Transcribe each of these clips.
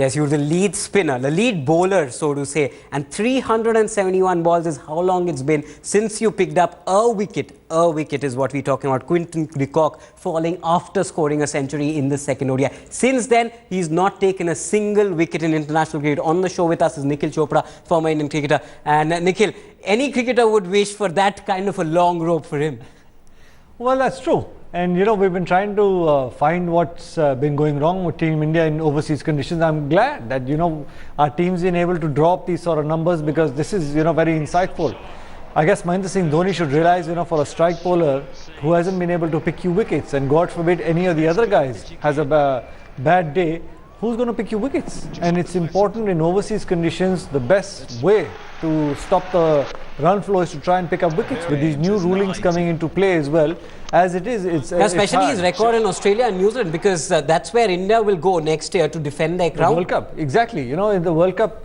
Yes, you're the lead spinner, the lead bowler, so to say. And 371 balls is how long it's been since you picked up a wicket. A wicket is what we're talking about. Quinton de Kock falling after scoring a century in the second ODI. Since then, he's not taken a single wicket in international cricket. On the show with us is Nikhil Chopra, former Indian cricketer. And Nikhil, any cricketer would wish for that kind of a long rope for him. Well, that's true. And we've been trying to find what's been going wrong with Team India in overseas conditions. I'm glad that, our team's been able to drop these sort of numbers, because this is, very insightful. I guess Mahendra Singh Dhoni should realize, for a strike bowler who hasn't been able to pick you wickets, and God forbid any of the other guys has a bad day, who's going to pick you wickets? And it's important in overseas conditions. The best way to stop the run flow is to try and pick up wickets. With these new rulings coming into play as well, as it is, especially his record in Australia and New Zealand, because that's where India will go next year to defend their crown. The World Cup, exactly. In the World Cup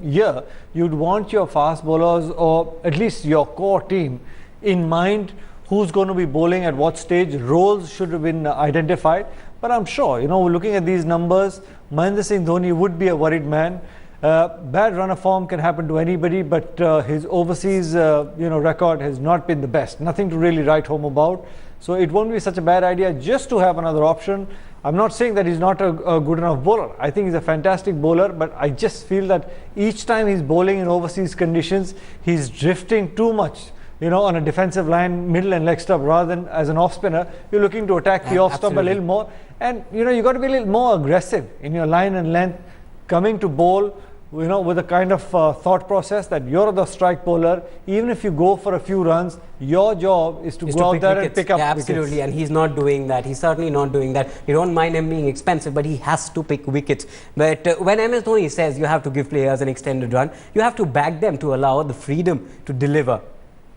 year, you'd want your fast bowlers, or at least your core team, in mind. Who's going to be bowling at what stage? Roles should have been identified. But I'm sure, looking at these numbers, Mahendra Singh Dhoni would be a worried man. Bad run of form can happen to anybody, but his overseas, record has not been the best. Nothing to really write home about. So it won't be such a bad idea just to have another option. I'm not saying that he's not a good enough bowler. I think he's a fantastic bowler, but I just feel that each time he's bowling in overseas conditions, he's drifting too much. On a defensive line, middle and leg stump, rather than as an off spinner, you're looking to attack the off stump a little more. And, you've got to be a little more aggressive in your line and length, coming to bowl, with a kind of thought process that you're the strike bowler. Even if you go for a few runs, your job is to go out there and pick up wickets. Absolutely, and he's not doing that. He's certainly not doing that. You don't mind him being expensive, but he has to pick wickets. But when MS Dhoni says you have to give players an extended run, you have to back them to allow the freedom to deliver.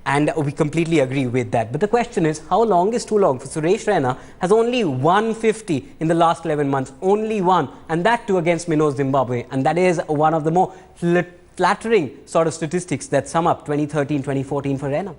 And we completely agree with that. But the question is, how long is too long? For Suresh Raina has only 150 in the last 11 months. Only one. And that too against Minnows Zimbabwe. And that is one of the more flattering sort of statistics that sum up 2013-2014 for Raina.